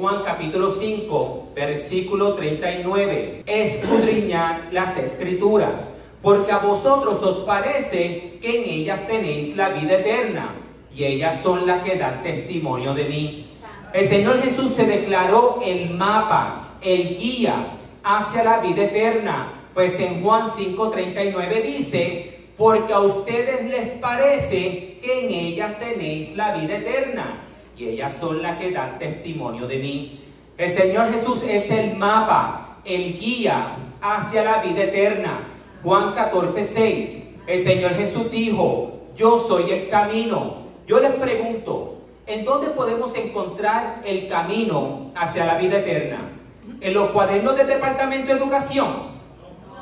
Juan capítulo 5, versículo 39. Escudriñad las Escrituras, porque a vosotros os parece que en ellas tenéis la vida eterna, y ellas son las que dan testimonio de mí. El Señor Jesús se declaró el mapa, el guía hacia la vida eterna. Pues en Juan 5:39 dice: porque a ustedes les parece que en ellas tenéis la vida eterna, y ellas son las que dan testimonio de mí. El Señor Jesús es el mapa, el guía hacia la vida eterna. Juan 14:6, el Señor Jesús dijo: yo soy el camino. Yo les pregunto, ¿en dónde podemos encontrar el camino hacia la vida eterna? ¿En los cuadernos del Departamento de Educación?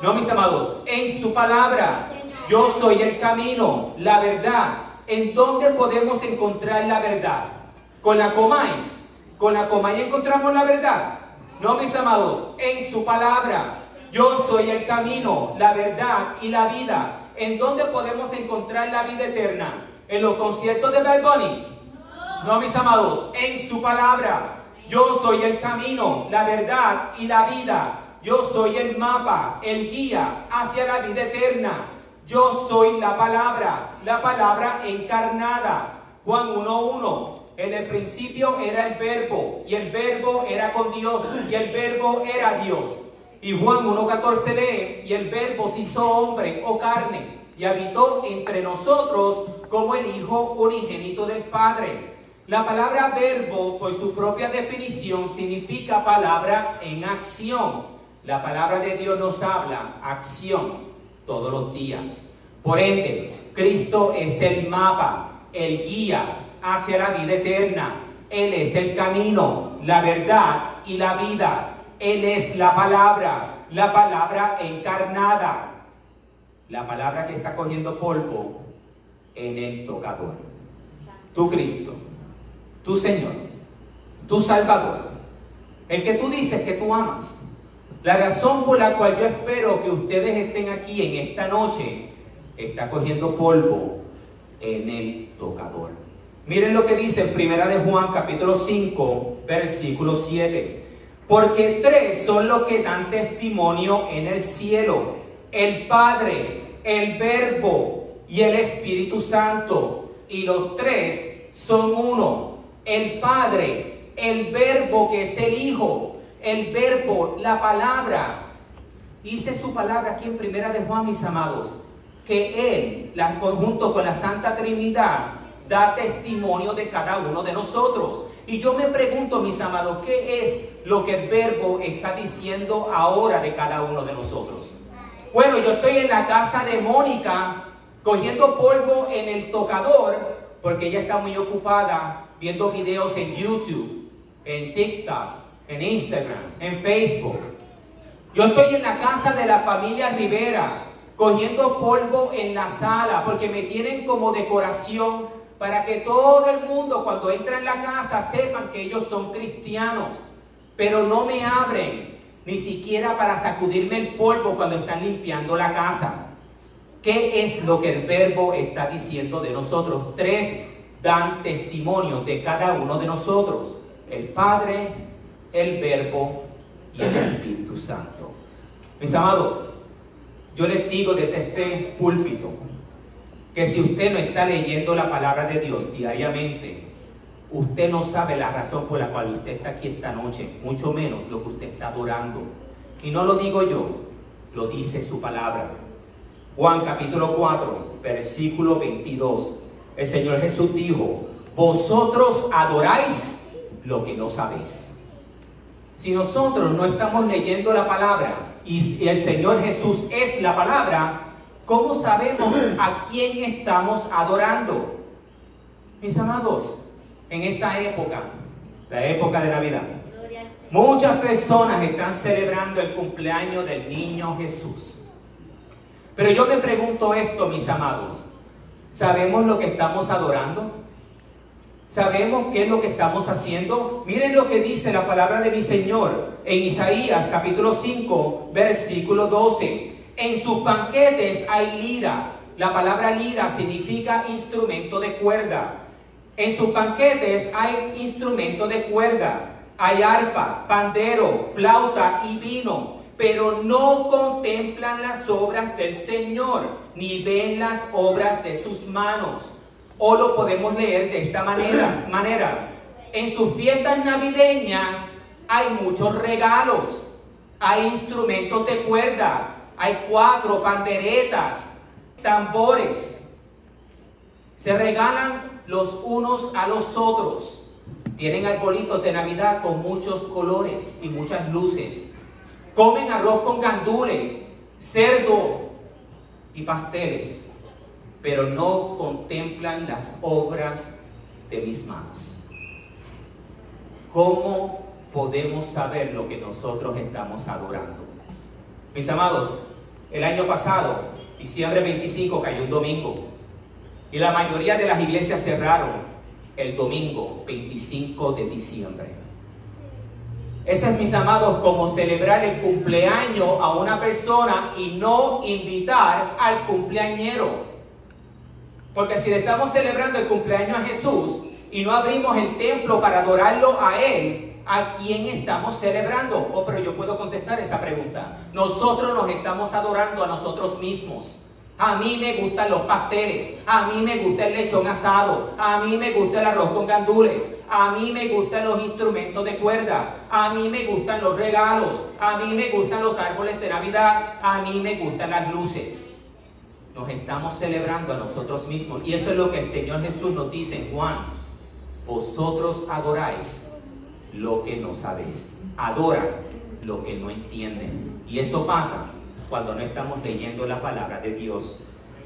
No, mis amados, en su palabra. Yo soy el camino, la verdad. ¿En dónde podemos encontrar la verdad? ¿Con la Comay? ¿Con la Comay encontramos la verdad? No, mis amados, en su palabra. Yo soy el camino, la verdad y la vida. ¿En dónde podemos encontrar la vida eterna? ¿En los conciertos de Bad Bunny? No, mis amados, en su palabra. Yo soy el camino, la verdad y la vida. Yo soy el mapa, el guía hacia la vida eterna. Yo soy la palabra encarnada. Juan 1:1. En el principio era el verbo, y el verbo era con Dios, y el verbo era Dios. Y Juan 1:14 lee: y el verbo se hizo hombre o carne, y habitó entre nosotros como el Hijo unigénito del Padre. La palabra verbo, por su propia definición, significa palabra en acción. La palabra de Dios nos habla acción todos los días. Por ende, Cristo es el mapa, el guía hacia la vida eterna. Él es el camino, la verdad y la vida. Él es la palabra encarnada. La palabra que está cogiendo polvo en el tocador. Tu Cristo, tu Señor, tu Salvador, el que tú dices que tú amas. La razón por la cual yo espero que ustedes estén aquí en esta noche está cogiendo polvo en el tocador. Miren lo que dice en Primera de Juan capítulo 5 versículo 7. Porque tres son los que dan testimonio en el cielo: el Padre, el Verbo y el Espíritu Santo. Y los tres son uno: el Padre, el Verbo que es el Hijo, el Verbo, la palabra. Dice su palabra aquí en Primera de Juan, mis amados, que Él, junto con la Santa Trinidad, da testimonio de cada uno de nosotros. Y yo me pregunto, mis amados, ¿qué es lo que el Verbo está diciendo ahora de cada uno de nosotros? Bueno, yo estoy en la casa de Mónica cogiendo polvo en el tocador, porque ella está muy ocupada viendo videos en YouTube, en TikTok, en Instagram, en Facebook. Yo estoy en la casa de la familia Rivera cogiendo polvo en la sala, porque me tienen como decoración para que todo el mundo cuando entra en la casa sepan que ellos son cristianos, pero no me abren ni siquiera para sacudirme el polvo cuando están limpiando la casa. ¿Qué es lo que el Verbo está diciendo de nosotros? Tres dan testimonio de cada uno de nosotros: el Padre, el Verbo y el Espíritu Santo. Mis amados, yo les digo desde este púlpito que si usted no está leyendo la palabra de Dios diariamente, usted no sabe la razón por la cual usted está aquí esta noche, mucho menos lo que usted está adorando. Y no lo digo yo, lo dice su palabra. Juan capítulo 4, versículo 22. El Señor Jesús dijo: vosotros adoráis lo que no sabéis. Si nosotros no estamos leyendo la palabra y el Señor Jesús es la palabra, ¿cómo sabemos a quién estamos adorando? Mis amados, en esta época, la época de Navidad, muchas personas están celebrando el cumpleaños del niño Jesús. Pero yo me pregunto esto, mis amados: ¿sabemos lo que estamos adorando? ¿Sabemos qué es lo que estamos haciendo? Miren lo que dice la palabra de mi Señor en Isaías capítulo 5, versículo 12. En sus banquetes hay lira. La palabra lira significa instrumento de cuerda. En sus banquetes hay instrumento de cuerda. hay arpa, pandero, flauta y vino, pero no contemplan las obras del Señor, ni ven las obras de sus manos. O lo podemos leer de esta manera. En sus fiestas navideñas hay muchos regalos, hay instrumentos de cuerda, hay cuatro, panderetas, tambores. Se regalan los unos a los otros. Tienen arbolitos de Navidad con muchos colores y muchas luces. Comen arroz con gandules, cerdo y pasteles, pero no contemplan las obras de mis manos. ¿Cómo podemos saber lo que nosotros estamos adorando? Mis amados, el año pasado, diciembre 25, cayó un domingo y la mayoría de las iglesias cerraron el domingo 25 de diciembre. Eso es, mis amados, como celebrar el cumpleaños a una persona y no invitar al cumpleañero. Porque si le estamos celebrando el cumpleaños a Jesús y no abrimos el templo para adorarlo a Él, ¿a quién estamos celebrando? Oh, pero yo puedo contestar esa pregunta. Nosotros nos estamos adorando a nosotros mismos. A mí me gustan los pasteles, a mí me gusta el lechón asado, a mí me gusta el arroz con gandules, a mí me gustan los instrumentos de cuerda, a mí me gustan los regalos, a mí me gustan los árboles de Navidad, a mí me gustan las luces. Nos estamos celebrando a nosotros mismos y eso es lo que el Señor Jesús nos dice en Juan. Vosotros adoráis lo que no sabéis, adoran lo que no entienden, y eso pasa cuando no estamos leyendo la palabra de Dios.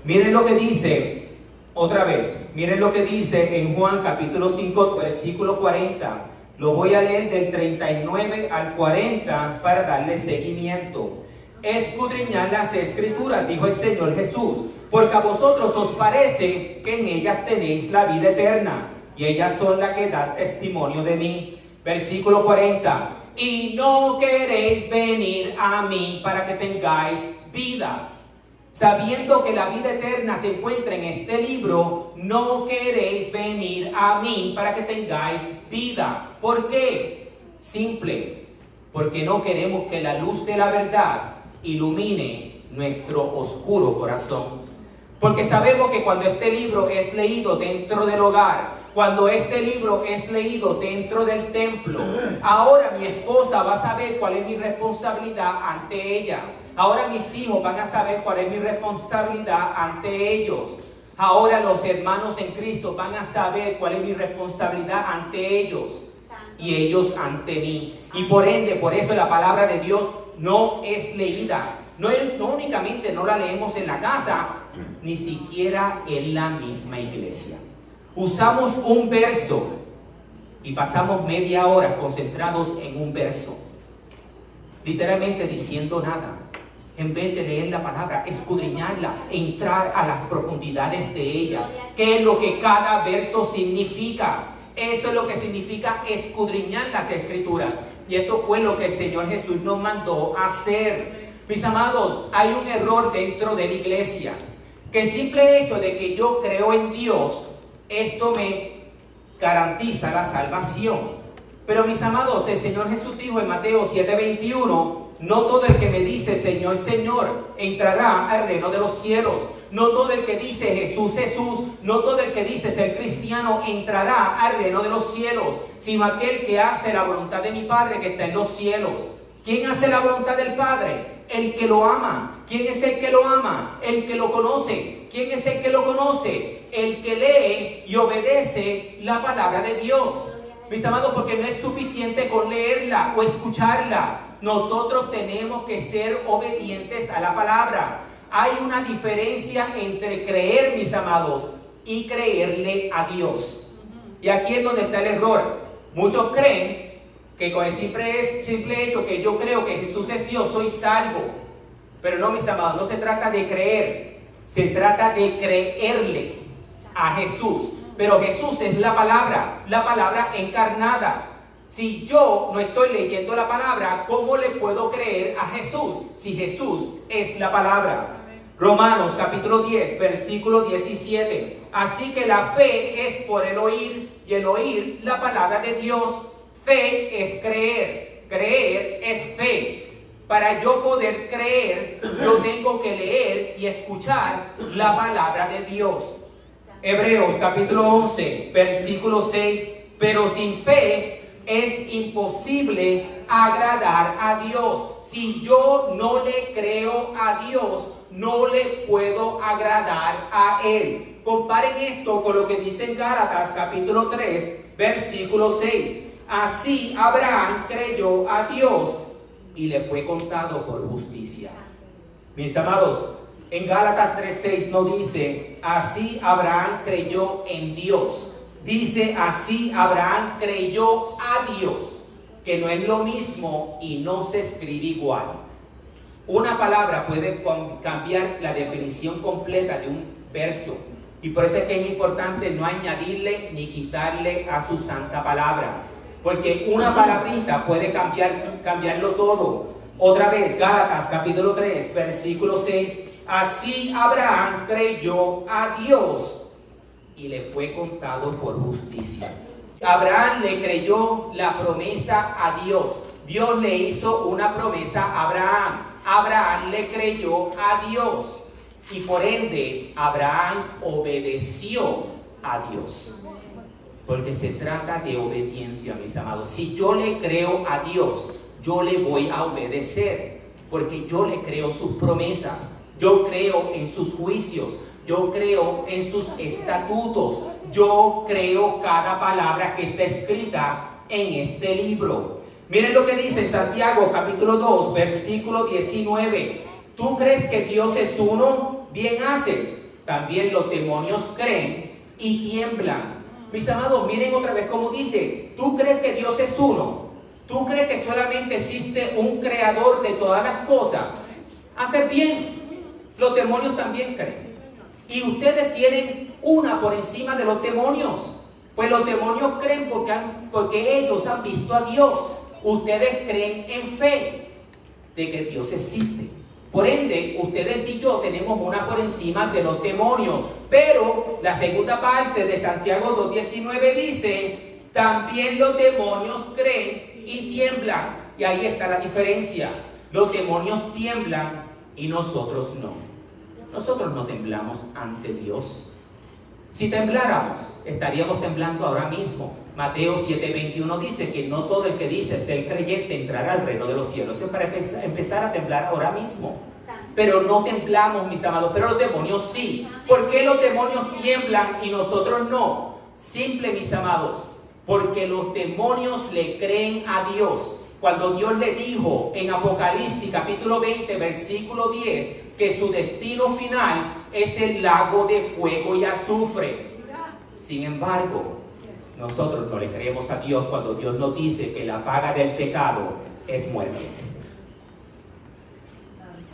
Miren lo que dice, otra vez, miren lo que dice en Juan capítulo 5, versículo 40. Lo voy a leer del 39 al 40 para darle seguimiento. Escudriñad las escrituras, dijo el Señor Jesús, porque a vosotros os parece que en ellas tenéis la vida eterna, y ellas son las que dan testimonio de mí. Versículo 40. Y no queréis venir a mí para que tengáis vida. Sabiendo que la vida eterna se encuentra en este libro, no queréis venir a mí para que tengáis vida. ¿Por qué? Simple, porque no queremos que la luz de la verdad ilumine nuestro oscuro corazón. Porque sabemos que cuando este libro es leído dentro del hogar, cuando este libro es leído dentro del templo, ahora mi esposa va a saber cuál es mi responsabilidad ante ella. Ahora mis hijos van a saber cuál es mi responsabilidad ante ellos. Ahora los hermanos en Cristo van a saber cuál es mi responsabilidad ante ellos y ellos ante mí. Y por ende, por eso la palabra de Dios no es leída. No únicamente no la leemos en la casa, ni siquiera en la misma iglesia. Usamos un verso y pasamos media hora concentrados en un verso, literalmente diciendo nada, en vez de leer la palabra, escudriñarla, entrar a las profundidades de ella. ¿Qué es lo que cada verso significa? Eso es lo que significa escudriñar las escrituras, y eso fue lo que el Señor Jesús nos mandó a hacer. Mis amados, hay un error dentro de la iglesia, que el simple hecho de que yo creo en Dios, esto me garantiza la salvación. Pero mis amados, el Señor Jesús dijo en Mateo 7:21, no todo el que me dice Señor, Señor, entrará al reino de los cielos. No todo el que dice Jesús, Jesús, no todo el que dice ser cristiano entrará al reino de los cielos, sino aquel que hace la voluntad de mi Padre que está en los cielos. ¿Quién hace la voluntad del Padre? El que lo ama. ¿Quién es el que lo ama? El que lo conoce. ¿Quién es el que lo conoce? El que lee y obedece la palabra de Dios. Mis amados, porque no es suficiente con leerla o escucharla. Nosotros tenemos que ser obedientes a la palabra. Hay una diferencia entre creer, mis amados, y creerle a Dios. Y aquí es donde está el error. Muchos creen que con el simple hecho que yo creo que Jesús es Dios, soy salvo. Pero no, mis amados, no se trata de creer, se trata de creerle a Jesús. Pero Jesús es la palabra encarnada. Si yo no estoy leyendo la palabra, ¿cómo le puedo creer a Jesús si Jesús es la palabra? Romanos capítulo 10, versículo 17. Así que la fe es por el oír, y el oír la palabra de Dios. Fe es creer, creer es fe. Para yo poder creer, yo tengo que leer y escuchar la palabra de Dios. Hebreos capítulo 11, versículo 6. Pero sin fe es imposible agradar a Dios. Si yo no le creo a Dios, no le puedo agradar a Él. Comparen esto con lo que dice en Gálatas capítulo 3, versículo 6. Así Abraham creyó a Dios y le fue contado por justicia. Mis amados, en Gálatas 3:6 no dice, así Abraham creyó en Dios. Dice, así Abraham creyó a Dios, que no es lo mismo y no se escribe igual. Una palabra puede cambiar la definición completa de un verso, y por eso es que es importante no añadirle ni quitarle a su santa palabra, porque una palabrita puede cambiarlo todo. Otra vez, Gálatas capítulo 3, versículo 6. Así Abraham creyó a Dios y le fue contado por justicia. Abraham le creyó la promesa a Dios. Dios le hizo una promesa a Abraham. Abraham le creyó a Dios y por ende Abraham obedeció a Dios. Porque se trata de obediencia, mis amados. Si yo le creo a Dios, yo le voy a obedecer, porque yo le creo sus promesas, yo creo en sus juicios, yo creo en sus estatutos, yo creo cada palabra que está escrita en este libro. Miren lo que dice Santiago capítulo 2, versículo 19. ¿Tú crees que Dios es uno? Bien haces. También los demonios creen y tiemblan. Mis amados, miren otra vez cómo dice, ¿tú crees que Dios es uno? ¿Tú crees que solamente existe un creador de todas las cosas? Haces bien, los demonios también creen. Y ustedes tienen una por encima de los demonios. Pues los demonios creen porque ellos han visto a Dios. Ustedes creen en fe de que Dios existe. Por ende, ustedes y yo tenemos una por encima de los demonios. Pero la segunda parte de Santiago 2:19 dice, también los demonios creen y tiemblan. Y ahí está la diferencia. Los demonios tiemblan y nosotros no. Nosotros no temblamos ante Dios. Si tembláramos, estaríamos temblando ahora mismo. Mateo 7:21 dice que no todo el que dice ser creyente entrará al reino de los cielos. Es para empezar a temblar ahora mismo. Pero no temblamos, mis amados, pero los demonios sí. ¿Por qué los demonios tiemblan y nosotros no? Simple, mis amados, porque los demonios le creen a Dios. Cuando Dios le dijo en Apocalipsis capítulo 20, versículo 10, que su destino final es el lago de fuego y azufre. Sin embargo, nosotros no le creemos a Dios cuando Dios nos dice que la paga del pecado es muerte.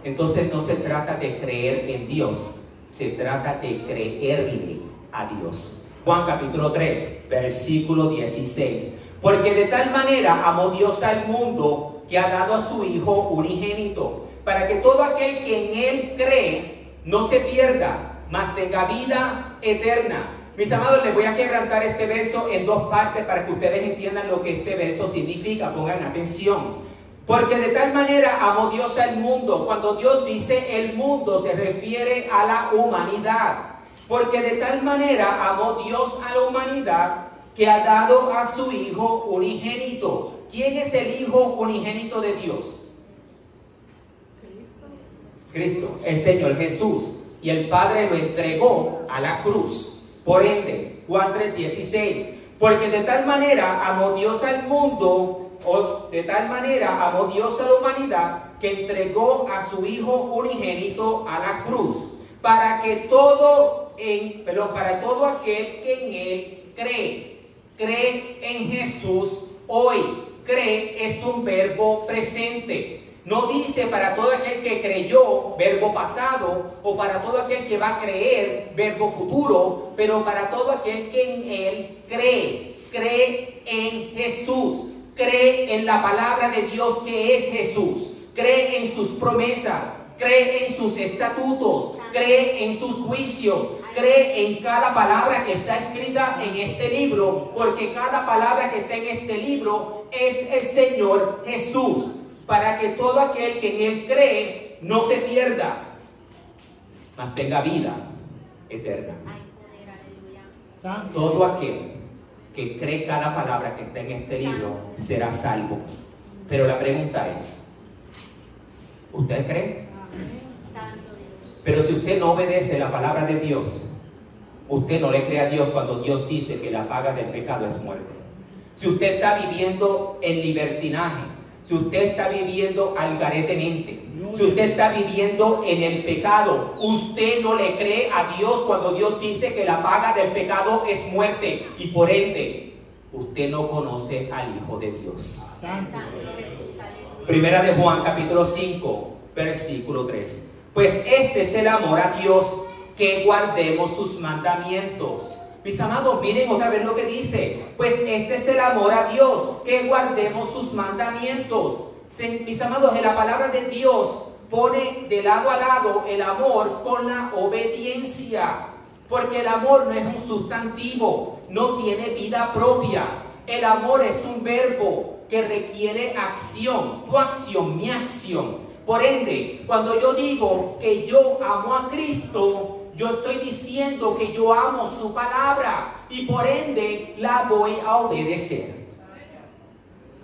Entonces no se trata de creer en Dios, se trata de creerle a Dios. Juan capítulo 3, versículo 16. Porque de tal manera amó Dios al mundo que ha dado a su Hijo unigénito, para que todo aquel que en Él cree no se pierda, mas tenga vida eterna. Mis amados, les voy a quebrantar este verso en dos partes para que ustedes entiendan lo que este verso significa. Pongan atención. Porque de tal manera amó Dios al mundo. Cuando Dios dice el mundo, se refiere a la humanidad. Porque de tal manera amó Dios a la humanidad que ha dado a su Hijo unigénito. ¿Quién es el Hijo unigénito de Dios? Cristo, el Señor Jesús. Y el Padre lo entregó a la cruz. Por ende, Juan 3:16. Porque de tal manera amó Dios al mundo, o de tal manera amó Dios a la humanidad, que entregó a su Hijo unigénito a la cruz, para todo aquel que en Él cree en Jesús hoy. Cree es un verbo presente. No dice para todo aquel que creyó, verbo pasado, o para todo aquel que va a creer, verbo futuro, pero para todo aquel que en Él cree en Jesús. Cree en la palabra de Dios que es Jesús, cree en sus promesas, cree en sus estatutos, cree en sus juicios, cree en cada palabra que está escrita en este libro, porque cada palabra que está en este libro es el Señor Jesús, para que todo aquel que en Él cree no se pierda, mas tenga vida eterna. Todo aquel que cree cada palabra que está en este libro será salvo. Pero la pregunta es, ¿usted cree? Pero si usted no obedece la palabra de Dios, usted no le cree a Dios cuando Dios dice que la paga del pecado es muerte. Si usted está viviendo en libertinaje, si usted está viviendo algaretemente, si usted está viviendo en el pecado, usted no le cree a Dios cuando Dios dice que la paga del pecado es muerte, y por ende usted no conoce al Hijo de Dios. Primera de Juan capítulo 5 versículo 3. Pues este es el amor a Dios, que guardemos sus mandamientos. Mis amados, miren otra vez lo que dice. Pues este es el amor a Dios, que guardemos sus mandamientos. Mis amados, en la palabra de Dios pone de lado a lado el amor con la obediencia, porque el amor no es un sustantivo, no tiene vida propia. El amor es un verbo que requiere acción, tu acción, mi acción. Por ende, cuando yo digo que yo amo a Cristo, yo estoy diciendo que yo amo su palabra y por ende la voy a obedecer.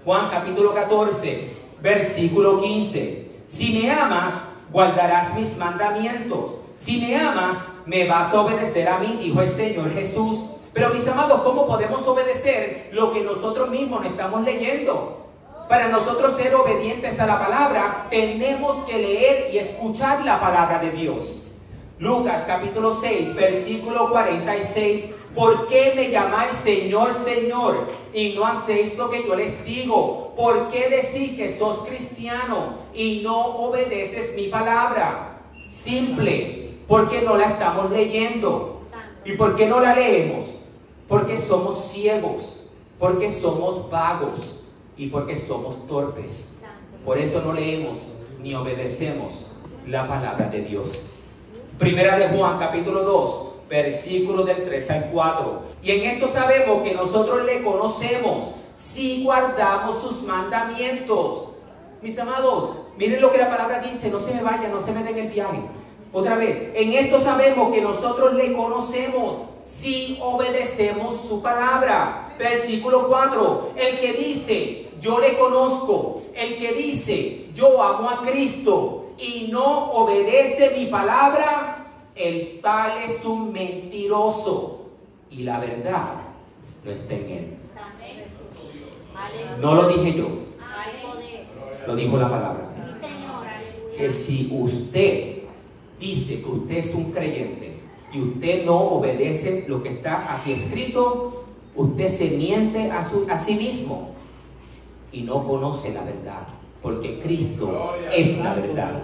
Juan capítulo 14, versículo 15. Si me amas, guardarás mis mandamientos. Si me amas, me vas a obedecer a mí, dijo el Señor Jesús. Pero mis amados, ¿cómo podemos obedecer lo que nosotros mismos no estamos leyendo? Para nosotros ser obedientes a la palabra, tenemos que leer y escuchar la palabra de Dios. Lucas capítulo 6, versículo 46. ¿Por qué me llamáis Señor, Señor, y no hacéis lo que yo les digo? ¿Por qué decís que sos cristiano y no obedeces mi palabra? Simple, porque no la estamos leyendo. ¿Y por qué no la leemos? Porque somos ciegos, porque somos vagos y porque somos torpes. Por eso no leemos ni obedecemos la palabra de Dios. Primera de Juan capítulo 2, versículo del 3 al 4. Y en esto sabemos que nosotros le conocemos si guardamos sus mandamientos. Mis amados, miren lo que la palabra dice. No se me vayan, no se me den el viaje. Otra vez, en esto sabemos que nosotros le conocemos si obedecemos su palabra. Versículo 4. El que dice yo le conozco, el que dice yo amo a Cristo y no obedece mi palabra, el tal es un mentiroso y la verdad no está en él. No lo dije yo, lo dijo la palabra. Que si usted dice que usted es un creyente y usted no obedece lo que está aquí escrito, usted se miente a sí mismo y no conoce la verdad, porque Cristo es la verdad.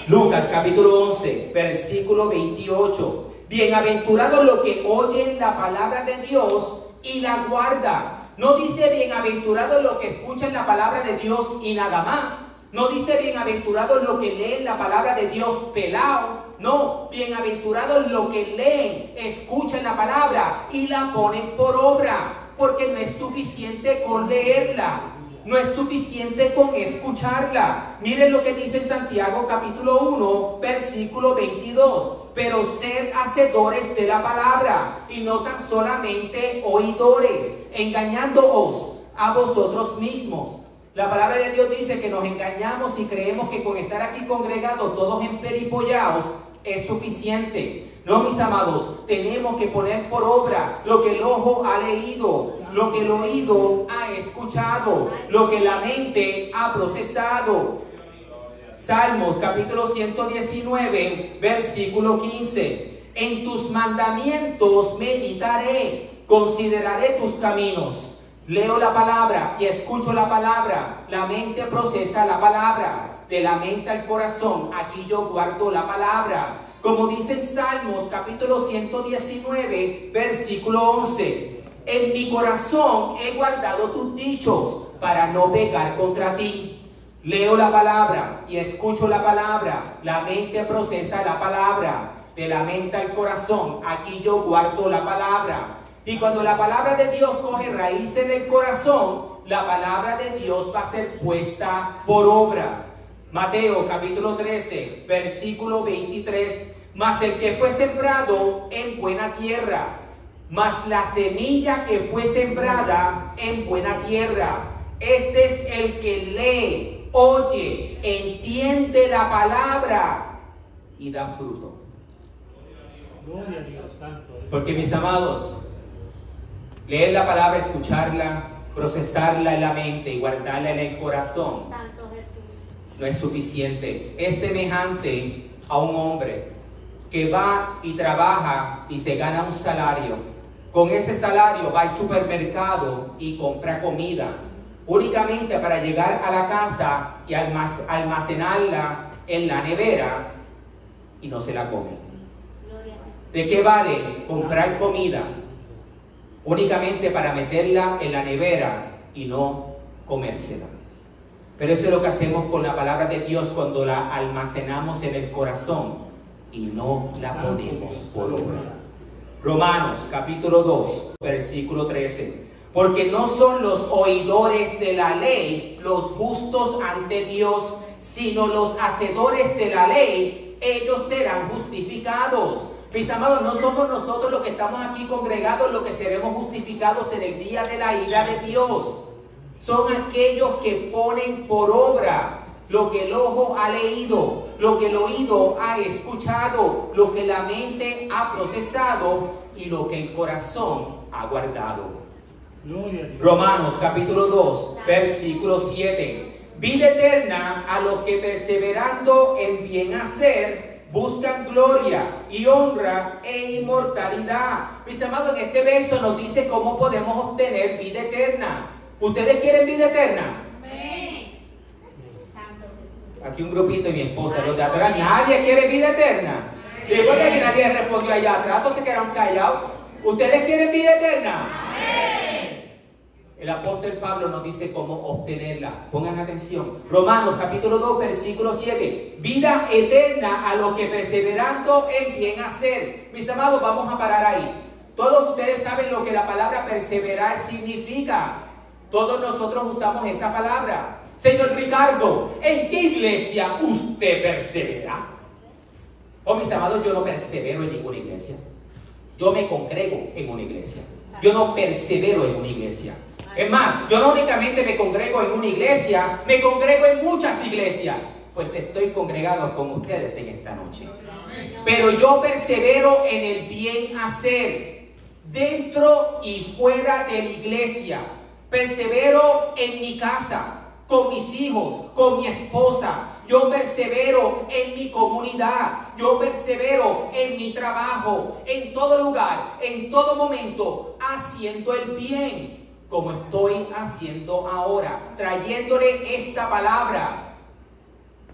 Lucas capítulo 11, versículo 28. Bienaventurados los que oyen la palabra de Dios y la guardan. No dice bienaventurados los que escuchan la palabra de Dios y nada más. No dice bienaventurados los que leen la palabra de Dios pelado. No, bienaventurados los que leen, escuchan la palabra y la ponen por obra. Porque no es suficiente con leerla, no es suficiente con escucharla. Miren lo que dice en Santiago capítulo 1, versículo 22. Pero sed hacedores de la palabra y no tan solamente oidores, engañándoos a vosotros mismos. La palabra de Dios dice que nos engañamos y creemos que con estar aquí congregados todos emperipollados es suficiente. No, mis amados, tenemos que poner por obra lo que el ojo ha leído, lo que el oído ha escuchado, lo que la mente ha procesado. Salmos capítulo 119, versículo 15. En tus mandamientos meditaré, consideraré tus caminos. Leo la palabra y escucho la palabra. La mente procesa la palabra. De la mente al corazón, aquí yo guardo la palabra. Como dice en Salmos capítulo 119, versículo 11. En mi corazón he guardado tus dichos para no pecar contra ti. Leo la palabra y escucho la palabra. La mente procesa la palabra. De la mente al corazón, aquí yo guardo la palabra. Y cuando la palabra de Dios coge raíz en el corazón, la palabra de Dios va a ser puesta por obra. Mateo capítulo 13, versículo 23. Mas el que fue sembrado en buena tierra, mas la semilla que fue sembrada en buena tierra, este es el que lee, oye, entiende la palabra y da fruto. Gloria a Dios santo. Porque mis amados, leer la palabra, escucharla, procesarla en la mente y guardarla en el corazón no es suficiente. Es semejante a un hombre que va y trabaja y se gana un salario. Con ese salario va al supermercado y compra comida únicamente para llegar a la casa y almacenarla en la nevera y no se la come. ¿De qué vale comprar comida únicamente para meterla en la nevera y no comérsela? Pero eso es lo que hacemos con la palabra de Dios cuando la almacenamos en el corazón y no la ponemos por obra. Romanos capítulo 2, versículo 13. Porque no son los oidores de la ley los justos ante Dios, sino los hacedores de la ley, ellos serán justificados. Mis amados, no somos nosotros los que estamos aquí congregados los que seremos justificados en el día de la ira de Dios. Son aquellos que ponen por obra lo que el ojo ha leído, lo que el oído ha escuchado, lo que la mente ha procesado y lo que el corazón ha guardado. Romanos capítulo 2, versículo 7. Vida eterna a los que perseverando en bien hacer buscan gloria y honra e inmortalidad. Mis amados, en este verso nos dice cómo podemos obtener vida eterna. ¿Ustedes quieren vida eterna? Amén. Aquí un grupito y mi esposa, los de atrás, nadie quiere vida eterna. Y después de que nadie respondió allá atrás, todos se quedaron callados. ¿Ustedes quieren vida eterna? Amén. El apóstol Pablo nos dice cómo obtenerla. Pongan atención. Romanos capítulo 2, versículo 7. Vida eterna a los que perseverando en bien hacer. Mis amados, vamos a parar ahí. Todos ustedes saben lo que la palabra perseverar significa. Todos nosotros usamos esa palabra. Señor Ricardo, ¿en qué iglesia usted persevera? Oh, mis amados, yo no persevero en ninguna iglesia. Yo me congrego en una iglesia. Yo no persevero en una iglesia. Es más, yo no únicamente me congrego en una iglesia, me congrego en muchas iglesias. Pues estoy congregado con ustedes en esta noche. Pero yo persevero en el bien hacer, dentro y fuera de la iglesia. Persevero en mi casa, con mis hijos, con mi esposa. Yo persevero en mi comunidad. Yo persevero en mi trabajo, en todo lugar, en todo momento, haciendo el bien, como estoy haciendo ahora, trayéndole esta palabra.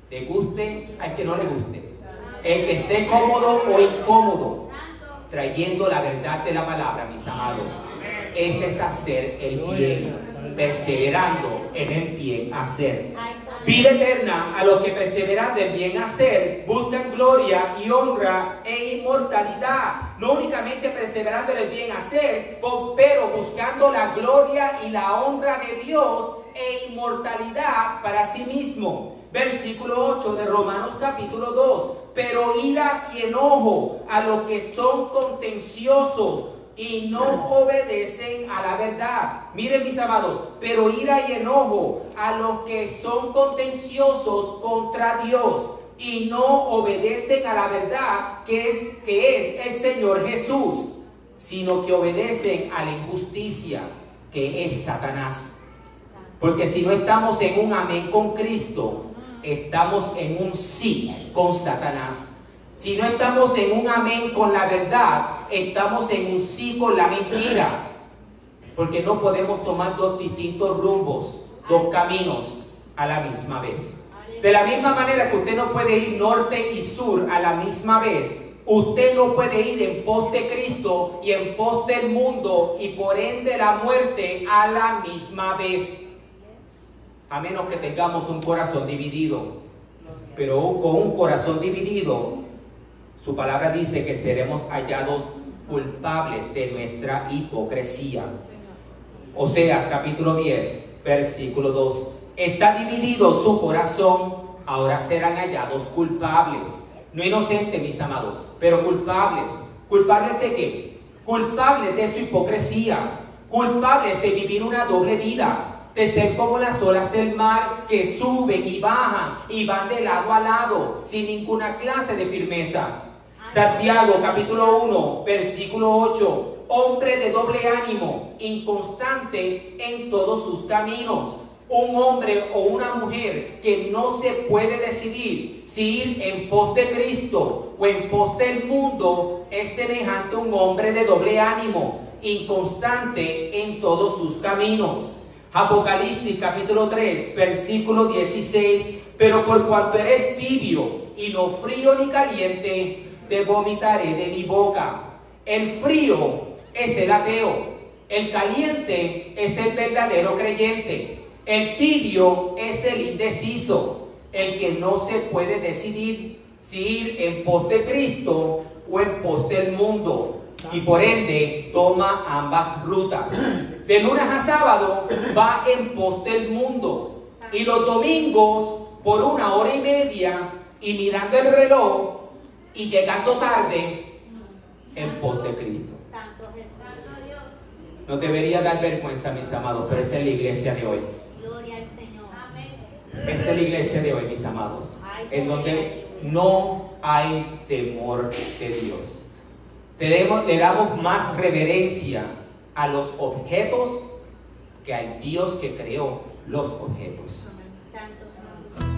Le guste al que no le guste, el que esté cómodo o incómodo, trayendo la verdad de la palabra, mis amados. Ese es hacer el bien, perseverando en el bien hacer. Vida eterna a los que perseverando en bien hacer buscan gloria y honra e inmortalidad. No únicamente perseverando en el bien hacer, pero buscando la gloria y la honra de Dios e inmortalidad para sí mismo. Versículo 8 de Romanos capítulo 2. Pero ira y enojo a los que son contenciosos y no obedecen a la verdad. Miren, mis amados, pero ira y enojo a los que son contenciosos contra Dios y no obedecen a la verdad que es el Señor Jesús, sino que obedecen a la injusticia que es Satanás. Porque si no estamos en un amén con Cristo, estamos en un sí con Satanás. Si no estamos en un amén con la verdad, estamos en un sí con la mentira. Porque no podemos tomar dos distintos rumbos, dos caminos a la misma vez. De la misma manera que usted no puede ir norte y sur a la misma vez, usted no puede ir en pos de Cristo y en pos del mundo y por ende la muerte a la misma vez. a menos que tengamos un corazón dividido. Pero con un corazón dividido, su palabra dice que seremos hallados culpables de nuestra hipocresía. Oseas capítulo 10, versículo 2. Está dividido su corazón, ahora serán hallados culpables. No inocentes, mis amados, pero culpables. ¿Culpables de qué? Culpables de su hipocresía, culpables de vivir una doble vida, de ser como las olas del mar que suben y bajan y van de lado a lado sin ninguna clase de firmeza. Santiago capítulo 1, versículo 8. Hombre de doble ánimo, inconstante en todos sus caminos. Un hombre o una mujer que no se puede decidir si ir en pos de Cristo o en pos del mundo es semejante a un hombre de doble ánimo, inconstante en todos sus caminos. Apocalipsis capítulo 3, versículo 16. Pero por cuanto eres tibio y no frío ni caliente, te vomitaré de mi boca. El frío es el ateo, el caliente es el verdadero creyente, el tibio es el indeciso, el que no se puede decidir si ir en pos de Cristo o en pos del mundo, y por ende toma ambas rutas. De lunes a sábado va en pos del mundo, y los domingos por 1 hora y media y mirando el reloj y llegando tarde en pos de Cristo. Nos debería dar vergüenza, mis amados, pero esa es la iglesia de hoy. Gloria al Señor. Esa es la iglesia de hoy, mis amados, en donde no hay temor de Dios. Le damos más reverencia a los objetos que al Dios que creó los objetos. Santo.